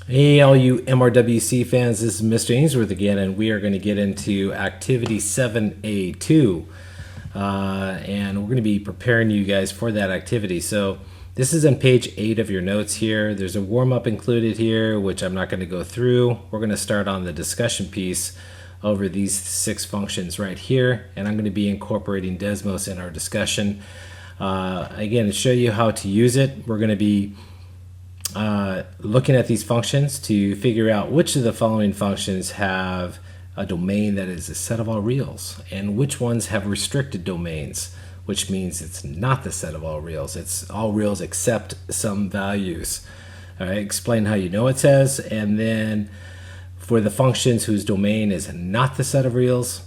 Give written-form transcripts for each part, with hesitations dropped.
Hey, all you MRWC fans, this is Mr. Ainsworth again, and we are going to get into Activity 7A2. And we're going to be preparing you guys for that activity. So this is on page 8 of your notes here. There's a warm-up included here, which I'm not going to go through. We're going to start on the discussion piece over these 6 functions right here, and I'm going to be incorporating Desmos in our discussion. Again, to show you how to use it, we're going to be looking at these functions to figure out which of the following functions have a domain that is a set of all reals and which ones have restricted domains, which means it's not the set of all reals. It's all reals except some values. All right, explain how you know it says, and then for the functions whose domain is not the set of reals,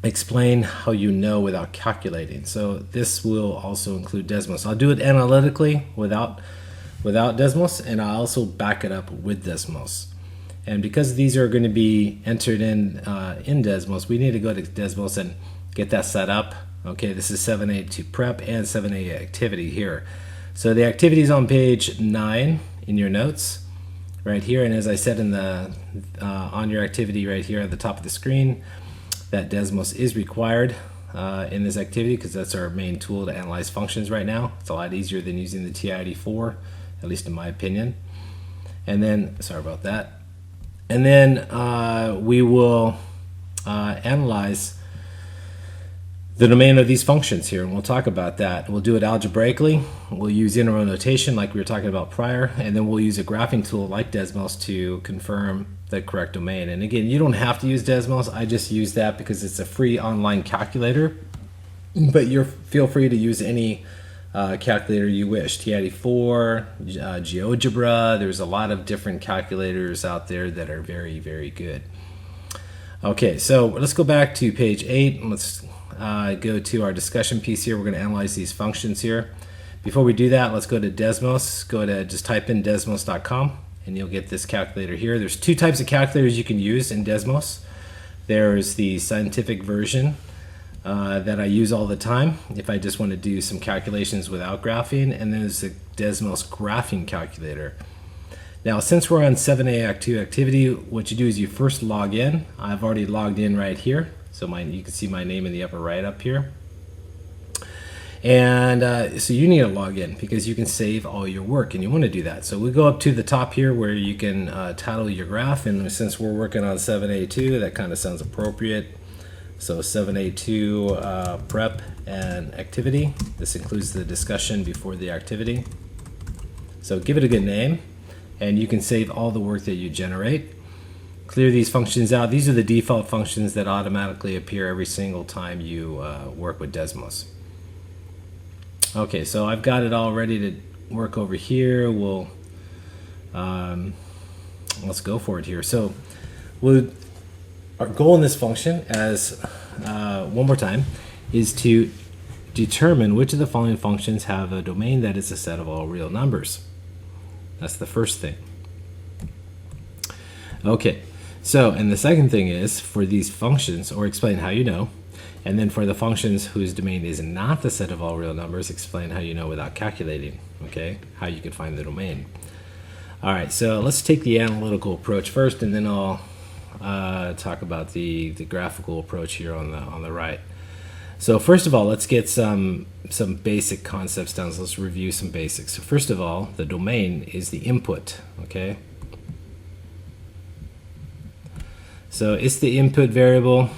explain how you know without calculating. So this will also include Desmos. I'll do it analytically without Desmos, and I'll also back it up with Desmos. And because these are going to be entered in Desmos, we need to go to Desmos and get that set up. Okay, this is 7A to prep and 7A activity here. So the activity is on page 9 in your notes right here, and as I said in the on your activity right here at the top of the screen, that Desmos is required in this activity because that's our main tool to analyze functions right now. It's a lot easier than using the TI-84, at least in my opinion. And then, sorry about that. And then we will analyze the domain of these functions here, and we'll talk about that. We'll do it algebraically. We'll use integral notation like we were talking about prior, and then we'll use a graphing tool like Desmos to confirm the correct domain. And again, you don't have to use Desmos. I just use that because it's a free online calculator, but feel free to use any calculator you wish. TI-84, GeoGebra. There's a lot of different calculators out there that are very, very good. Okay, so let's go back to page 8 and let's go to our discussion piece here. We're going to analyze these functions here. Before we do that, let's go to Desmos. Just type in desmos.com and you'll get this calculator here. There's 2 types of calculators you can use in Desmos. There's the scientific version that I use all the time if I just want to do some calculations without graphing, and then there's the Desmos graphing calculator. Now, since we're on 7A Act 2 activity, what you do is you first log in. I've already logged in right here, so you can see my name in the upper right up here. And so you need to log in because you can save all your work, and you want to do that. So we go up to the top here where you can title your graph, and since we're working on 7A2, that kind of sounds appropriate. So 7A2 prep and activity. This includes the discussion before the activity. So give it a good name, and you can save all the work that you generate. Clear these functions out. These are the default functions that automatically appear every single time you work with Desmos. Okay, so I've got it all ready to work over here. We'll let's go for it here. So our goal in this function, as one more time, is to determine which of the following functions have a domain that is a set of all real numbers. That's the first thing. Okay, so, and the second thing is for these functions, or explain how you know, and then for the functions whose domain is not the set of all real numbers, explain how you know without calculating, okay, how you can find the domain. All right, so let's take the analytical approach first, and then I'll talk about the graphical approach here on the right. So first of all, let's get some basic concepts down. So let's review some basics. So first of all, the domain is the input, okay? So it's the input variable,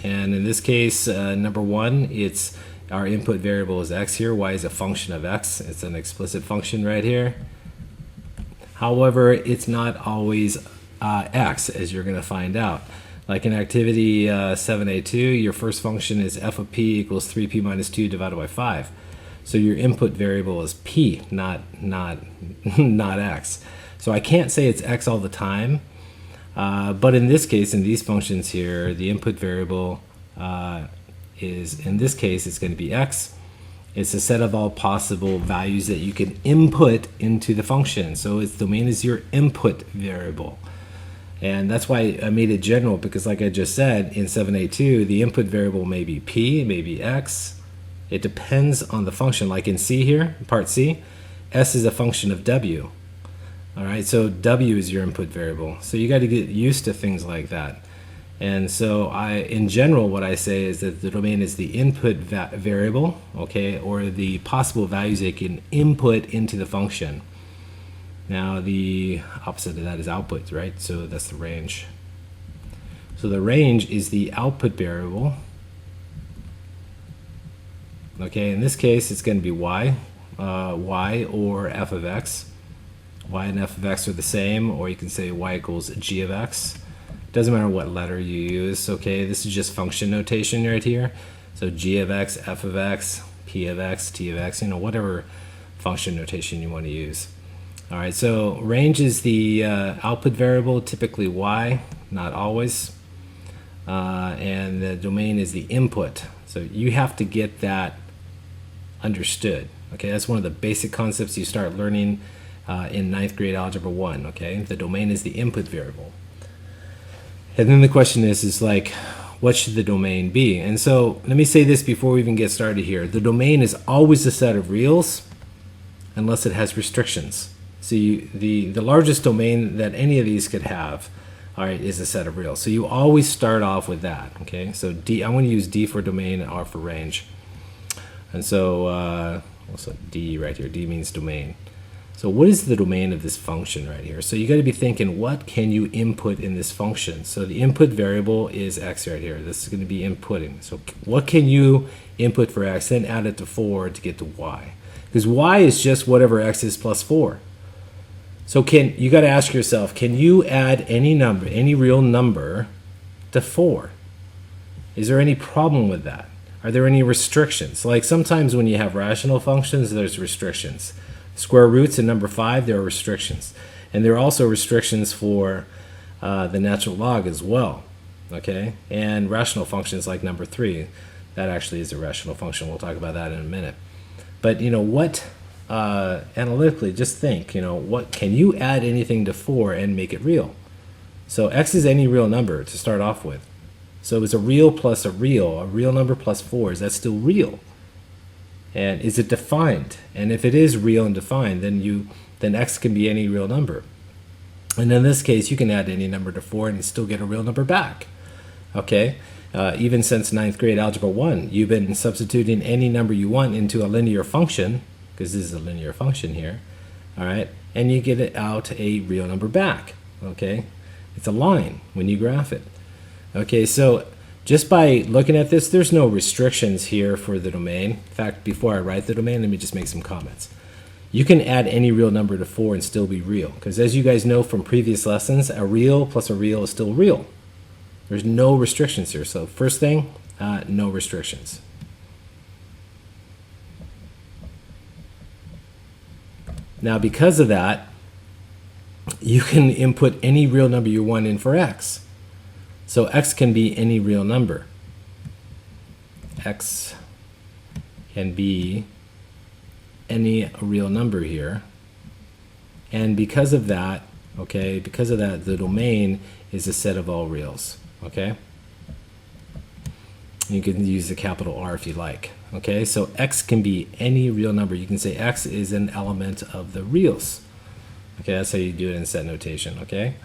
and in this case, number 1, it's our input variable is x here. Y is a function of x. It's an explicit function right here. However, it's not always x, as you're going to find out. Like in activity 7A2, your first function is f of p equals 3p minus 2 divided by 5. So your input variable is p, not x. So I can't say it's x all the time, but in this case, in these functions here, the input variable is, in this case, it's going to be x. It's a set of all possible values that you can input into the function. So its domain is your input variable. And that's why I made it general, because like I just said, in 7A2, the input variable may be p, may be x, It depends on the function. Like in C here, part C, S is a function of W. All right, so W is your input variable. So you got to get used to things like that. And so in general, what I say is that the domain is the input variable, okay, or the possible values they can input into the function. Now the opposite of that is output, right? So that's the range. So the range is the output variable. Okay, in this case, it's going to be y or f of x. Y and f of x are the same, or you can say y equals g of x. Doesn't matter what letter you use, okay? This is just function notation right here. So g of x, f of x, p of x, t of x, whatever function notation you want to use. All right, so range is the output variable, typically y, not always. And the domain is the input. So you have to get that understood. Okay, that's one of the basic concepts you start learning in 9th grade Algebra 1. Okay, the domain is the input variable. And then the question is like, what should the domain be? And so let me say this before we even get started here. The domain is always a set of reals unless it has restrictions. So the largest domain that any of these could have, all right, is a set of reals. So you always start off with that. Okay, so D, I'm going to use D for domain and R for range. And so also D right here, D means domain. So what is the domain of this function right here? So you got to be thinking, what can you input in this function? So the input variable is x right here. This is going to be inputting. So what can you input for x, then add it to 4 to get to y? Because y is just whatever x is plus 4. So you got to ask yourself, can you add any number, any real number to 4? Is there any problem with that? Are there any restrictions? Like sometimes when you have rational functions, there's restrictions. Square roots in number 5, there are restrictions. And there are also restrictions for the natural log as well. Okay? And rational functions like number 3, that actually is a rational function. We'll talk about that in a minute. But what, analytically, just think, what can you add anything to 4 and make it real? So x is any real number to start off with. So it's a real plus a real number plus 4, is that still real? And is it defined? And if it is real and defined, then x can be any real number. And in this case, you can add any number to 4 and you still get a real number back. Okay? Even since 9th grade Algebra 1, you've been substituting any number you want into a linear function, because this is a linear function here, all right? And you get it out a real number back, okay? It's a line when you graph it. Okay, so just by looking at this, there's no restrictions here for the domain. In fact, before I write the domain, let me just make some comments. You can add any real number to 4 and still be real, because as you guys know from previous lessons, a real plus a real is still real. There's no restrictions here. So first thing, no restrictions. Now because of that, you can input any real number you want in for x. So x can be any real number. X can be any real number here. And because of that, okay, the domain is a set of all reals, okay? You can use the capital R if you like, okay? So x can be any real number. You can say x is an element of the reals. Okay, that's how you do it in set notation, okay?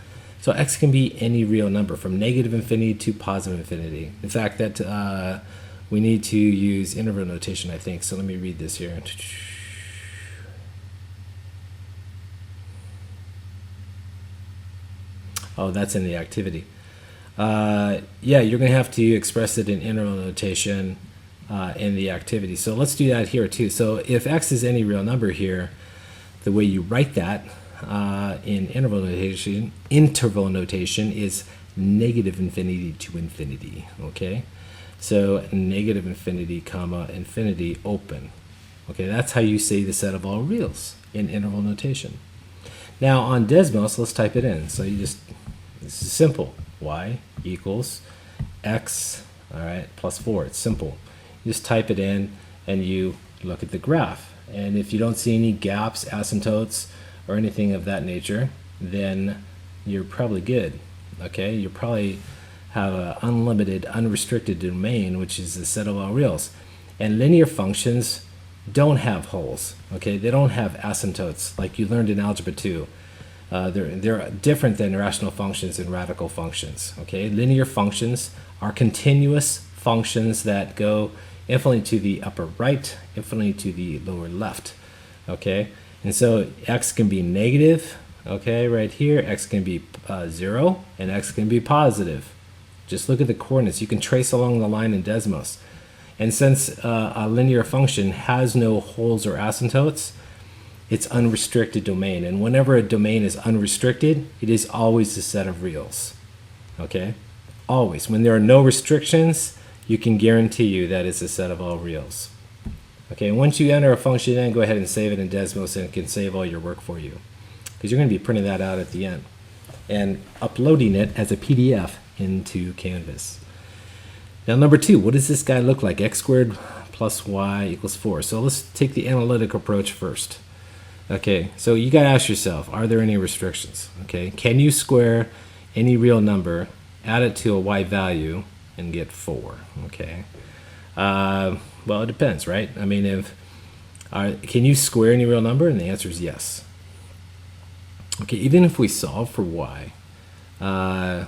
So x can be any real number from negative infinity to positive infinity. In fact, that we need to use interval notation, I think. So let me read this here. Oh, that's in the activity. Yeah, you're going to have to express it in interval notation in the activity. So let's do that here too. So if x is any real number here, the way you write that in interval notation is negative infinity to infinity, okay? So negative infinity comma infinity open. Okay, that's how you say the set of all reals in interval notation. Now on Desmos, let's type it in. So this is simple. Y equals x, all right, plus 4. It's simple. You just type it in and you look at the graph. And if you don't see any gaps, asymptotes, or anything of that nature, then you're probably good. Okay, you probably have an unlimited, unrestricted domain, which is the set of all reals. And linear functions don't have holes, okay? They don't have asymptotes like you learned in Algebra 2. They're different than rational functions and radical functions, okay? Linear functions are continuous functions that go infinitely to the upper right, infinitely to the lower left, okay? And so x can be negative, okay, right here. X can be 0, and x can be positive. Just look at the coordinates. You can trace along the line in Desmos. And since a linear function has no holes or asymptotes, it's unrestricted domain. And whenever a domain is unrestricted, it is always a set of reals. Okay? Always. When there are no restrictions, you can guarantee you that it's a set of all reals. Okay, and once you enter a function in, go ahead and save it in Desmos, and it can save all your work for you. Because you're going to be printing that out at the end and uploading it as a PDF into Canvas. Now number 2, what does this guy look like? X squared plus y equals 4. So let's take the analytic approach first. Okay, so you got to ask yourself, are there any restrictions? Okay, can you square any real number, add it to a y value, and get 4? Okay, well, it depends, right? I mean, can you square any real number? And the answer is yes. Okay, even if we solve for y, let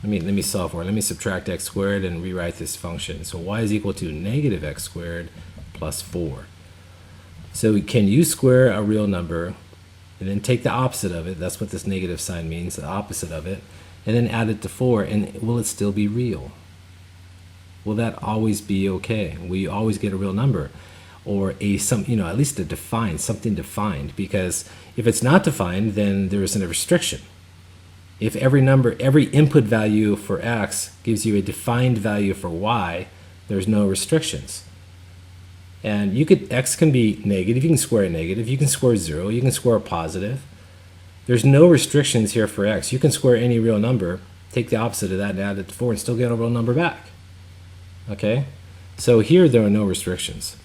me solve for it. Let me subtract x squared and rewrite this function. So y is equal to negative x squared plus 4. So can you square a real number and then take the opposite of it? That's what this negative sign means, the opposite of it, and then add it to 4, and will it still be real? Will that always be okay? Will you always get a real number? Or at least something defined, because if it's not defined, then there isn't a restriction. If every input value for x gives you a defined value for y, there's no restrictions. And x can be negative, you can square a negative, you can square 0, you can square a positive. There's no restrictions here for x. You can square any real number, take the opposite of that and add it to 4 and still get a real number back. Okay? So here there are no restrictions.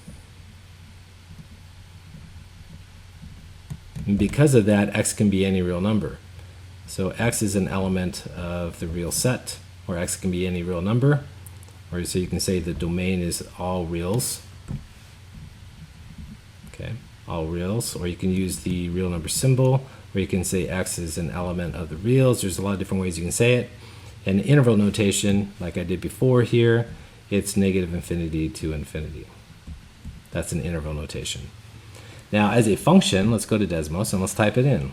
And because of that, x can be any real number. So x is an element of the real set, or x can be any real number, or so you can say the domain is all reals. Okay, all reals, or you can use the real number symbol, or you can say x is an element of the reals. There's a lot of different ways you can say it. And interval notation, like I did before here, it's negative infinity to infinity. That's an interval notation. Now, as a function, let's go to Desmos and let's type it in.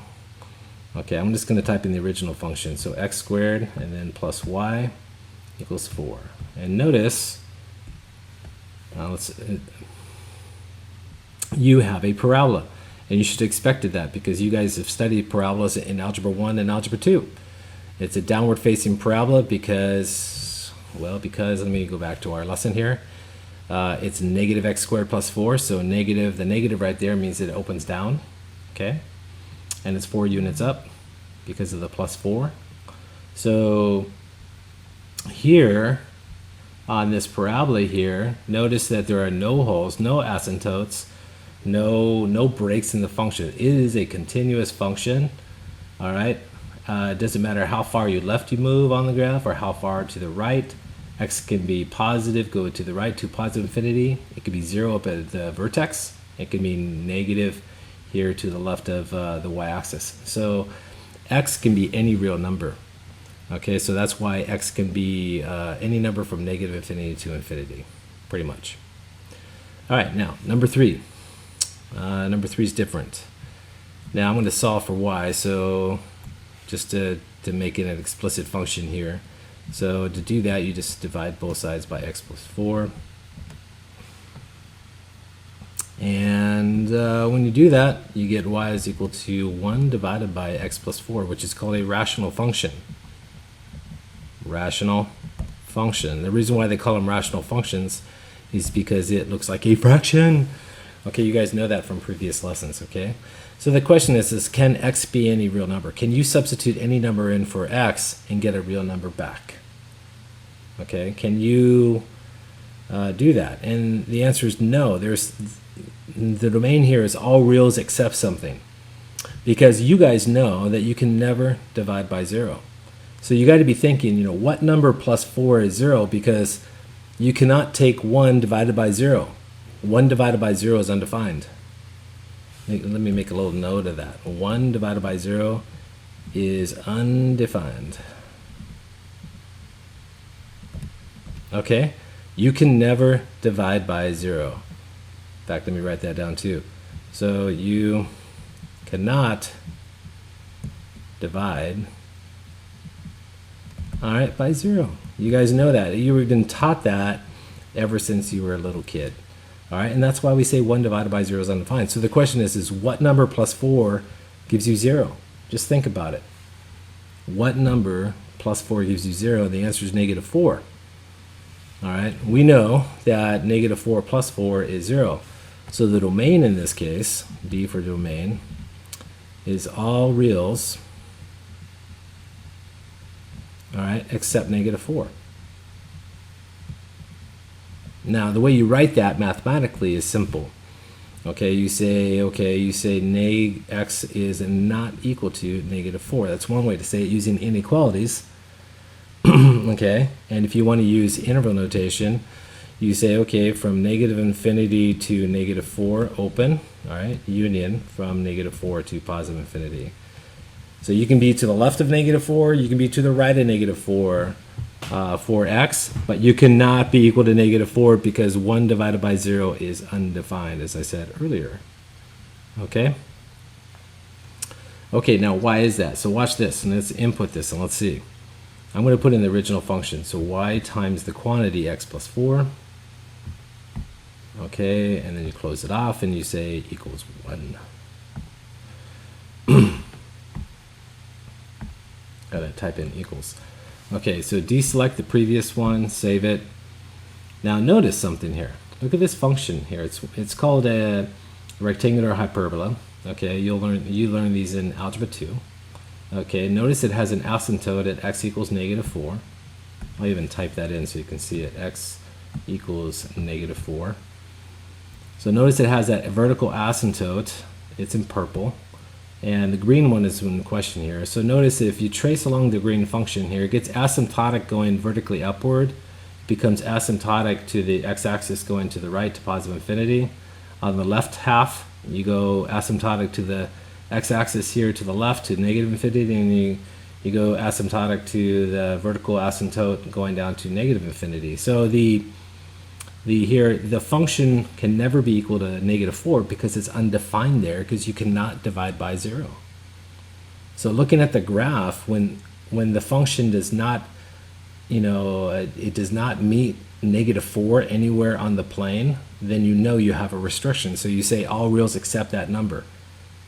Okay, I'm just going to type in the original function. So x squared and then plus y equals 4. And notice, you have a parabola. And you should have expected that because you guys have studied parabolas in Algebra 1 and Algebra 2. It's a downward facing parabola because, let me go back to our lesson here. It's negative x squared plus 4, so the negative right there means that it opens down, okay? And it's 4 units up because of the plus 4. So here, on this parabola here, notice that there are no holes, no asymptotes, no breaks in the function. It is a continuous function, all right? It doesn't matter how far left you move on the graph or how far to the right. X can be positive, go to the right to positive infinity. It could be 0 up at the vertex. It can be negative here to the left of the y-axis. So x can be any real number. Okay, so that's why x can be any number from negative infinity to infinity, pretty much. All right, now number 3. Number 3 is different. Now I'm going to solve for y, so just to make it an explicit function here. So to do that, you just divide both sides by x plus 4. And when you do that, you get y is equal to 1 divided by x plus 4, which is called a rational function. Rational function. The reason why they call them rational functions is because it looks like a fraction. Okay, you guys know that from previous lessons, okay? So the question is can x be any real number? Can you substitute any number in for x and get a real number back? Okay, can you do that? And the answer is no. The domain here is all reals except something, because you guys know that you can never divide by 0. So you got to be thinking, what number plus 4 is 0, because you cannot take 1 divided by 0. 1 divided by 0 is undefined. Let me make a little note of that. 1 divided by 0 is undefined. Okay? You can never divide by 0. In fact, let me write that down too. So you cannot divide, all right, by 0. You guys know that. You've been taught that ever since you were a little kid. All right, and that's why we say 1 divided by 0 is undefined. So the question is what number plus 4 gives you 0? Just think about it. What number plus 4 gives you 0? The answer is negative 4. All right, we know that negative 4 plus 4 is 0. So the domain in this case, D for domain, is all reals, all right, except negative 4. Now, the way you write that mathematically is simple. Okay, you say neg x is not equal to negative 4. That's one way to say it using inequalities. Okay, and if you want to use interval notation, you say, okay, from negative infinity to negative 4, open, all right, union from negative 4 to positive infinity. So you can be to the left of negative 4, you can be to the right of negative 4 for x, but you cannot be equal to negative 4 because 1 divided by 0 is undefined, as I said earlier. Okay? Okay, now why is that? So watch this, and let's input this, and let's see. I'm going to put in the original function. So y times the quantity x plus 4. Okay, and then you close it off and you say equals 1. Gotta type in equals. Okay, so deselect the previous one, save it. Now notice something here. Look at this function here. It's called a rectangular hyperbola. Okay, you learn these in Algebra 2. Okay, notice it has an asymptote at x equals negative 4. I'll even type that in so you can see it. X equals negative 4. So notice it has that vertical asymptote. It's in purple. And the green one is in question here. So notice if you trace along the green function here, it gets asymptotic going vertically upward, becomes asymptotic to the x-axis going to the right to positive infinity. On the left half, you go asymptotic to the x-axis here to the left to negative infinity, and you go asymptotic to the vertical asymptote going down to negative infinity. So the function can never be equal to negative 4 because it's undefined there, because you cannot divide by 0. So looking at the graph, when the function does not, it does not meet negative 4 anywhere on the plane, then you know you have a restriction. So you say all reals except that number.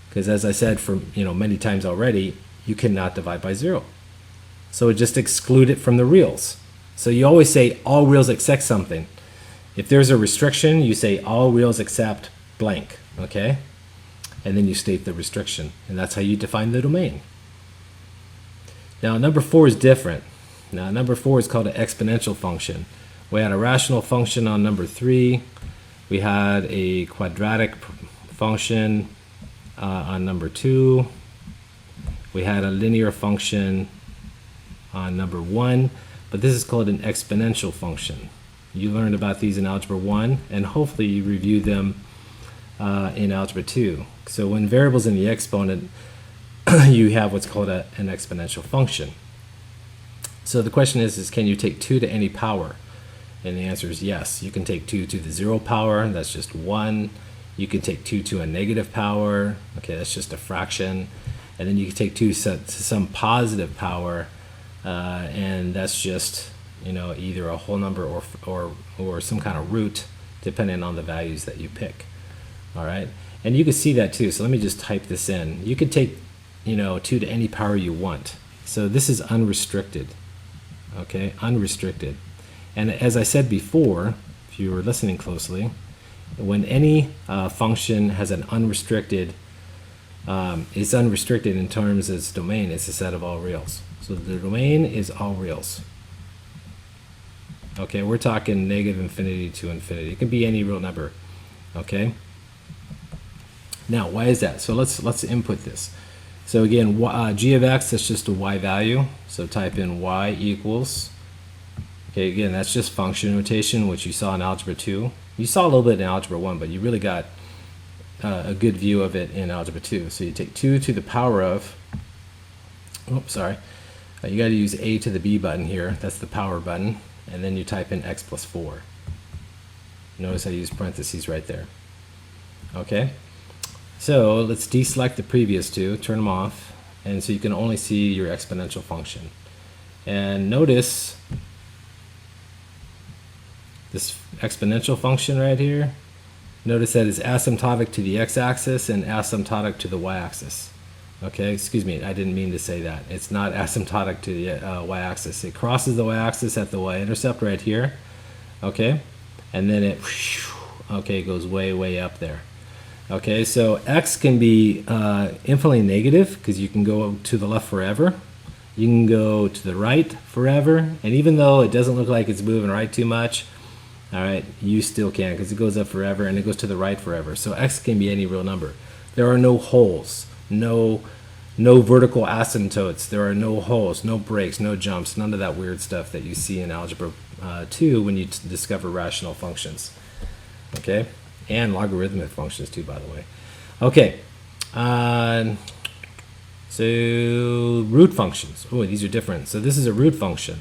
Because as I said many times already, you cannot divide by 0. So just exclude it from the reals. So you always say all reals except something. If there's a restriction, you say all reals except blank, okay? And then you state the restriction, and that's how you define the domain. Now number 4 is different. Now number 4 is called an exponential function. We had a rational function on number 3. We had a quadratic function on number 2. We had a linear function on number 1, but this is called an exponential function. You learned about these in Algebra 1, and hopefully you review them in Algebra 2. So when variables in the exponent, you have what's called an exponential function. So the question is can you take 2 to any power? And the answer is yes. You can take 2 to the 0 power, that's just 1. You can take 2 to a negative power, okay, that's just a fraction. And then you can take 2 to some positive power, and that's just either a whole number or some kind of root, depending on the values that you pick. All right, and you can see that too. So let me just type this in. You could take 2 to any power you want. So this is unrestricted. Okay, unrestricted. And as I said before, if you were listening closely, when any function has an unrestricted, it's unrestricted in terms of its domain. It's a set of all reals. So the domain is all reals. Okay, we're talking negative infinity to infinity. It can be any real number. Okay. Now, why is that? So let's input this. So again, g of x, that's just a y value. So type in y equals. Okay, again, that's just function notation, which you saw in Algebra 2. You saw a little bit in Algebra 1, but you really got a good view of it in Algebra 2. So you take 2 to the power of, oops, sorry, you got to use A to the B button here. That's the power button. And then you type in x plus 4. Notice I use parentheses right there. Okay, so let's deselect the previous two, turn them off, and so you can only see your exponential function. And notice this exponential function right here. Notice that it's asymptotic to the x-axis and asymptotic to the y-axis. Okay, excuse me, I didn't mean to say that. It's not asymptotic to the y-axis. It crosses the y-axis at the y-intercept right here. Okay, and then it goes way up there. Okay, so x can be infinitely negative because you can go to the left forever. You can go to the right forever, and even though it doesn't look like it's moving right too much, all right, you still can because it goes up forever and it goes to the right forever. So x can be any real number. There are no holes, no vertical asymptotes. There are no holes, no breaks, no jumps, none of that weird stuff that you see in Algebra 2 when you discover rational functions. Okay, and logarithmic functions too, by the way. Okay, so root functions. Oh, these are different. So this is a root function.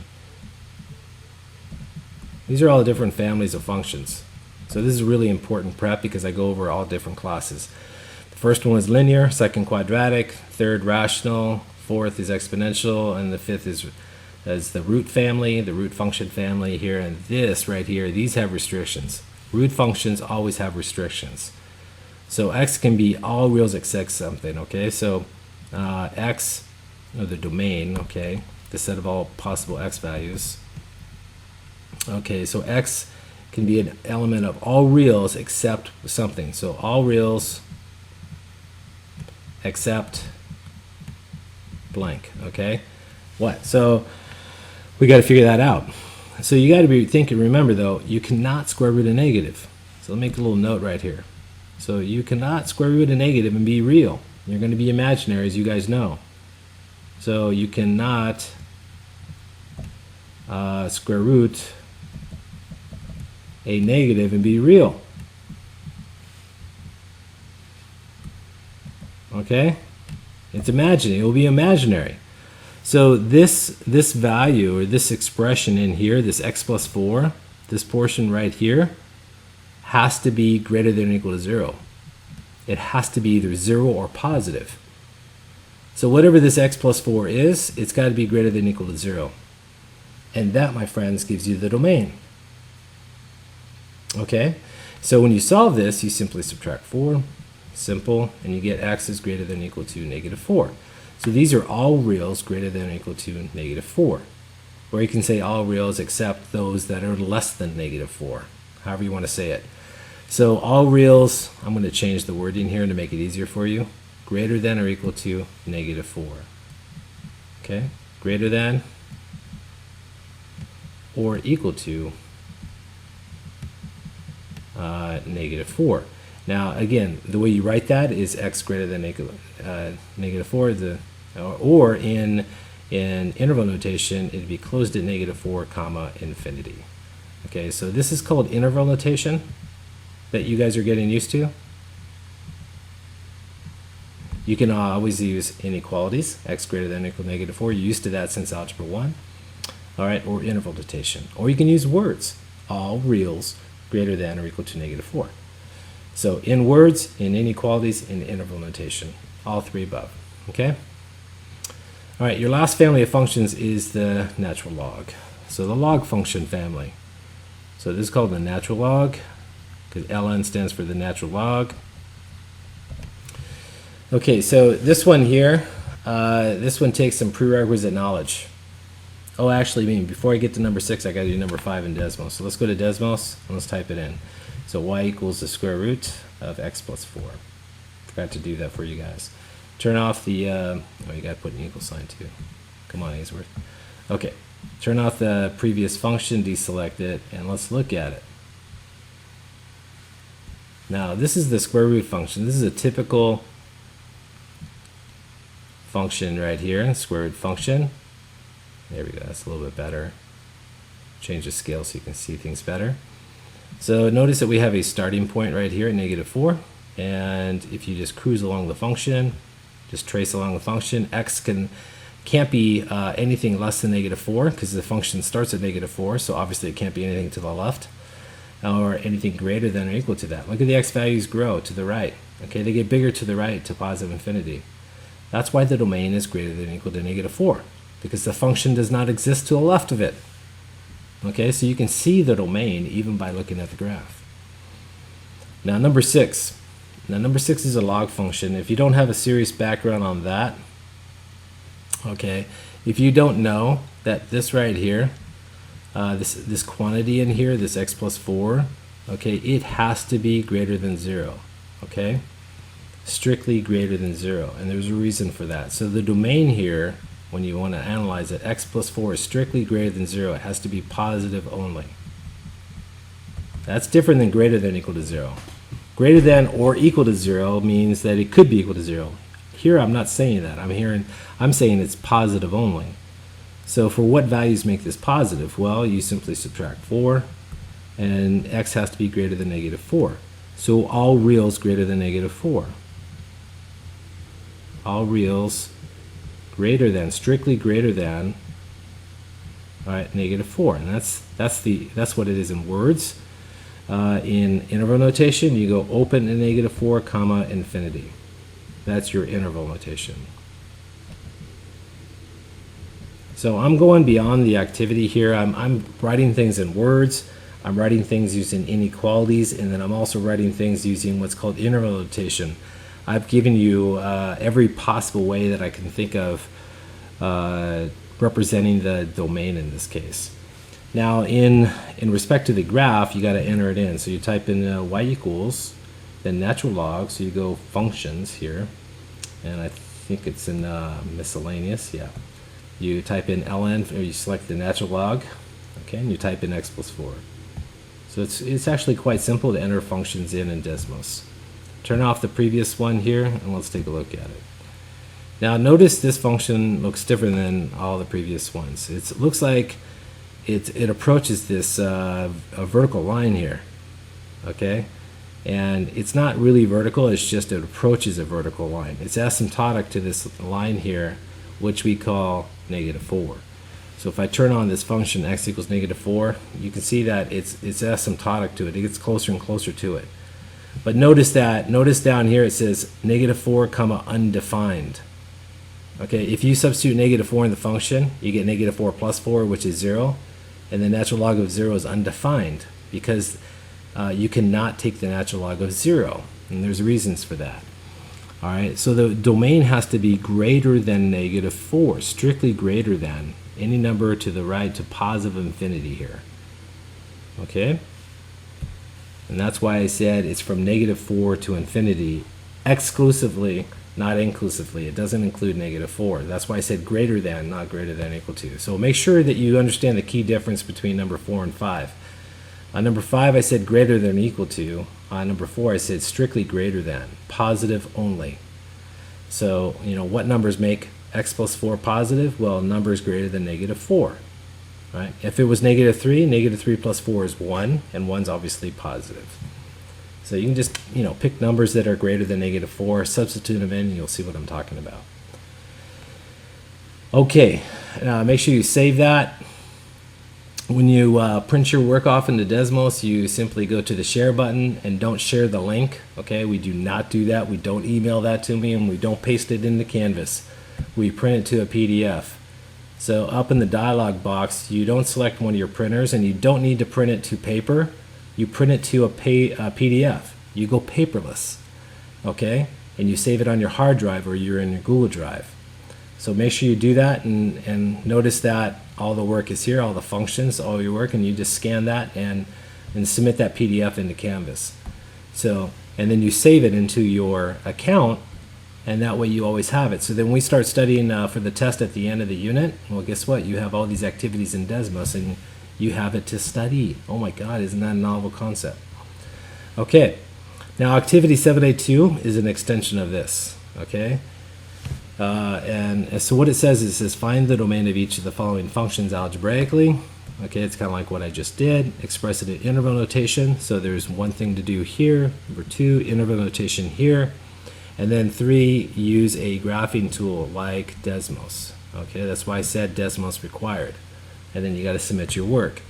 These are all the different families of functions. So this is really important prep because I go over all different classes. The first one is linear, second quadratic, third rational, fourth is exponential, and the fifth is the root family, the root function family here, and this right here, these have restrictions. Root functions always have restrictions. So x can be all reals except something, okay? So x, or the domain, okay, the set of all possible x values. Okay, so x can be an element of all reals except something. So all reals except blank, okay? What? So we got to figure that out. So you got to be thinking, remember though, you cannot square root a negative. So let me make a little note right here. So you cannot square root a negative and be real. You're going to be imaginary, as you guys know. So you cannot square root a negative and be real. Okay? It's imaginary. It will be imaginary. So this value, or this expression in here, this x plus 4, this portion right here, has to be greater than or equal to 0. It has to be either 0 or positive. So whatever this x plus 4 is, it's got to be greater than or equal to 0. And that, my friends, gives you the domain. Okay? So when you solve this, you simply subtract 4, simple, and you get x is greater than or equal to negative 4. So these are all reals greater than or equal to negative 4. Or you can say all reals except those that are less than negative 4, however you want to say it. So all reals, I'm going to change the wording here to make it easier for you, greater than or equal to negative 4. Okay? Greater than or equal to negative 4. Now again, the way you write that is x greater than negative 4, or in interval notation, it'd be closed at negative 4 comma infinity. Okay, so this is called interval notation that you guys are getting used to. You can always use inequalities, x greater than or equal to negative 4. You're used to that since Algebra 1. All right, or interval notation. Or you can use words, all reals greater than or equal to negative 4. So in words, in inequalities, in interval notation, all three above, okay? All right, your last family of functions is the natural log. So the log function family. So this is called the natural log, because ln stands for the natural log. Okay, so this one here, this one takes some prerequisite knowledge. Oh, actually, before I get to number 6, I got to do number 5 in Desmos. So let's go to Desmos and let's type it in. So y equals the square root of x plus 4. Forgot to do that for you guys. Turn off the, oh, you got to put an equal sign too. Come on, Ainsworth. Okay, turn off the previous function, deselect it, and let's look at it. Now, this is the square root function. This is a typical function right here, square root function. There we go, that's a little bit better. Change the scale so you can see things better. So notice that we have a starting point right here at -4, and if you just cruise along the function, just trace along the function, x can't be anything less than -4 because the function starts at -4, so obviously it can't be anything to the left or anything greater than or equal to that. Look at the x values grow to the right. Okay, they get bigger to the right to positive infinity. That's why the domain is greater than or equal to -4, because the function does not exist to the left of it. Okay, so you can see the domain even by looking at the graph. Now number 6. Now number 6 is a log function. If you don't have a serious background on that, okay, if you don't know that this right here, this quantity in here, this x plus 4, okay, it has to be greater than 0, okay? Strictly greater than 0, and there's a reason for that. So the domain here, when you want to analyze it, x plus 4 is strictly greater than 0. It has to be positive only. That's different than greater than equal to 0. Greater than or equal to 0 means that it could be equal to 0. Here I'm not saying that. I'm saying it's positive only. So for what values make this positive? Well, you simply subtract 4, and x has to be greater than -4. So all reals greater than -4. All reals greater than, strictly greater than, all right, -4, and that's what it is in words. In interval notation, you go open at -4, comma, infinity. That's your interval notation. So I'm going beyond the activity here. I'm writing things in words. I'm writing things using inequalities, and then I'm also writing things using what's called interval notation. I've given you every possible way that I can think of representing the domain in this case. Now, in respect to the graph, you got to enter it in. So you type in y equals, then natural log. So you go functions here, and I think it's in miscellaneous. Yeah, you type in ln, or you select the natural log. Okay, and you type in x plus 4. So it's actually quite simple to enter functions in Desmos. Turn off the previous one here, and let's take a look at it. Now notice this function looks different than all the previous ones. It looks like it approaches this a vertical line here, okay? And it's not really vertical, it's just it approaches a vertical line. It's asymptotic to this line here, which we call -4. So if I turn on this function x equals -4, you can see that it's asymptotic to it. It gets closer and closer to it. But notice down here it says -4 comma undefined. Okay, if you substitute -4 in the function, you get -4 plus 4, which is 0, and the natural log of 0 is undefined because you cannot take the natural log of 0, and there's reasons for that. All right, so the domain has to be greater than -4, strictly greater than any number to the right to positive infinity here. Okay? And that's why I said it's from -4 to infinity exclusively, not inclusively. It doesn't include -4. That's why I said greater than, not greater than equal to. So make sure that you understand the key difference between number 4 and 5. On number 5, I said greater than or equal to. On number 4, I said strictly greater than, positive only. So, you know, what numbers make x plus 4 positive? Well, numbers greater than -4. Right? If it was -3, -3 plus 4 is 1, and 1's obviously positive. So you can just, you know, pick numbers that are greater than -4, substitute them in, and you'll see what I'm talking about. Okay, make sure you save that. When you print your work off into Desmos, you simply go to the share button and don't share the link. Okay, we do not do that. We don't email that to me, and we don't paste it into Canvas. We print it to a PDF. So up in the dialog box, you don't select one of your printers, and you don't need to print it to paper. You print it to a PDF. You go paperless, okay? And you save it on your hard drive or you're in your Google Drive. So make sure you do that, and notice that all the work is here, all the functions, all your work, and you just scan that and submit that PDF into Canvas. So, and then you save it into your account, and that way you always have it. So then we start studying for the test at the end of the unit. Well, guess what? You have all these activities in Desmos, and you have it to study. Oh my God, isn't that a novel concept? Okay, now activity 7A2 is an extension of this, okay? And so what it says is, find the domain of each of the following functions algebraically. Okay, it's kind of like what I just did. Express it in interval notation. So there's one thing to do here. Number 2, interval notation here. And then 3, use a graphing tool like Desmos. Okay, that's why I said Desmos required. And then you got to submit your work.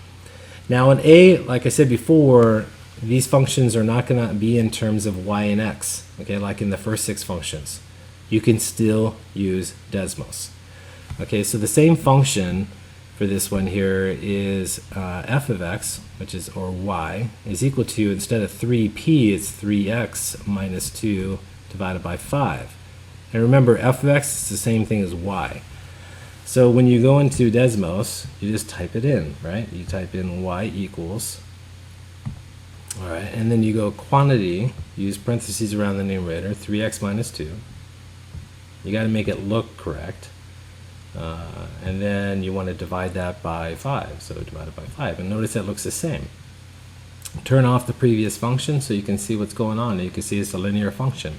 Now in A, like I said before, these functions are not going to be in terms of y and x. Okay, like in the first 6 functions. You can still use Desmos. Okay, so the same function for this one here is f of x, which is, or y, is equal to, instead of 3p, it's 3x minus 2 divided by 5. And remember, f of x is the same thing as y. So when you go into Desmos, you just type it in, right? You type in y equals, all right, and then you go quantity, use parentheses around the numerator, 3x minus 2. You got to make it look correct. And then you want to divide that by 5, so divided by 5. And notice that looks the same. Turn off the previous function so you can see what's going on. You can see it's a linear function.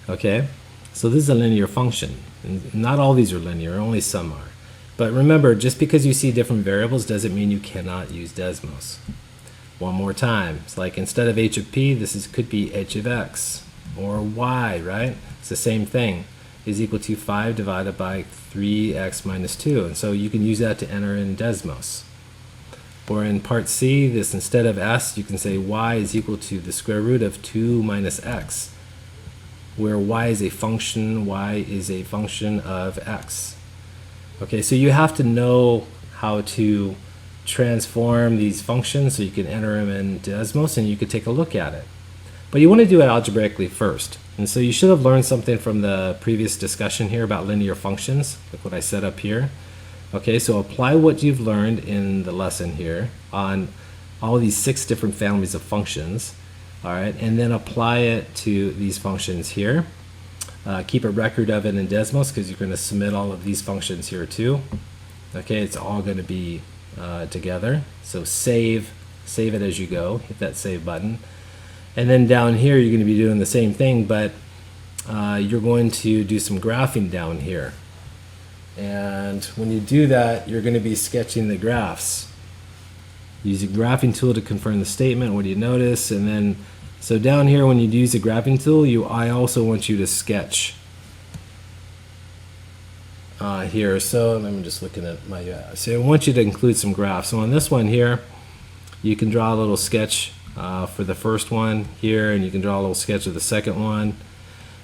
Okay, so this is a linear function. And not all these are linear, only some are. But remember, just because you see different variables doesn't mean you cannot use Desmos. One more time. It's like instead of h of p, could be h of x or y, right? It's the same thing. Is equal to 5 divided by 3x minus 2. And so you can use that to enter in Desmos. Or in part C, this instead of s, you can say y is equal to the square root of 2 minus x, where y is a function of x. Okay, so you have to know how to transform these functions so you can enter them in Desmos and you can take a look at it. But you want to do it algebraically first. And so you should have learned something from the previous discussion here about linear functions, like what I set up here. Okay, so apply what you've learned in the lesson here on all these 6 different families of functions. All right, and then apply it to these functions here. Keep a record of it in Desmos because you're going to submit all of these functions here too. Okay, it's all going to be together. So save it as you go. Hit that save button. And then down here, you're going to be doing the same thing, but you're going to do some graphing down here. And when you do that, you're going to be sketching the graphs. Use a graphing tool to confirm the statement. What do you notice? And then, so down here, when you use a graphing tool, I also want you to sketch here. So I'm just looking at my, so I want you to include some graphs. So on this one here, you can draw a little sketch for the first one here, and you can draw a little sketch of the second one,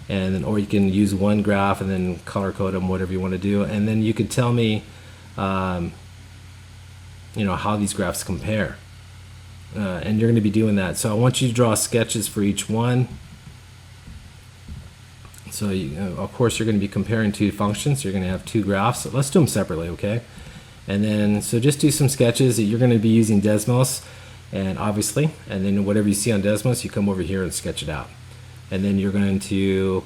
and then, or you can use one graph and then color code them, whatever you want to do, and then you can tell me how these graphs compare, and you're going to be doing that. So I want you to draw sketches for each one. So of course you're going to be comparing 2 functions, so you're going to have 2 graphs. So let's do them separately, okay? And then so just do some sketches that you're going to be using Desmos. And obviously, and then whatever you see on Desmos, you come over here and sketch it out. And then you're going to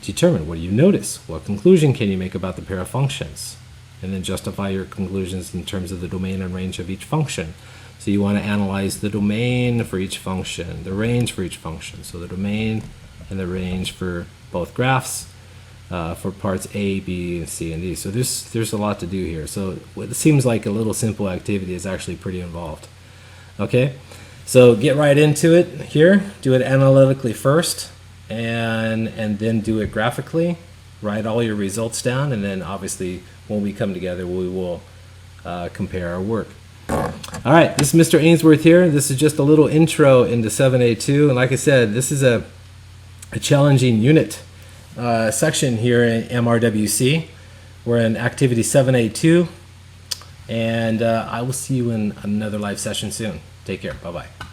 determine, what do you notice? What conclusion can you make about the pair of functions? And then justify your conclusions in terms of the domain and range of each function. So you want to analyze the domain for each function, the range for each function. So the domain and the range for both graphs, for parts A, B, and C, and D. So there's a lot to do here. So what seems like a little simple activity is actually pretty involved. Okay, so get right into it here. Do it analytically first, and then do it graphically. Write all your results down, and then obviously when we come together, we will compare our work. All right, this is Mr. Ainsworth here. This is just a little intro into 7A2, and like I said, this is a challenging unit section here in MRWC. We're in activity 7A2, and I will see you in another live session soon. Take care. Bye-bye.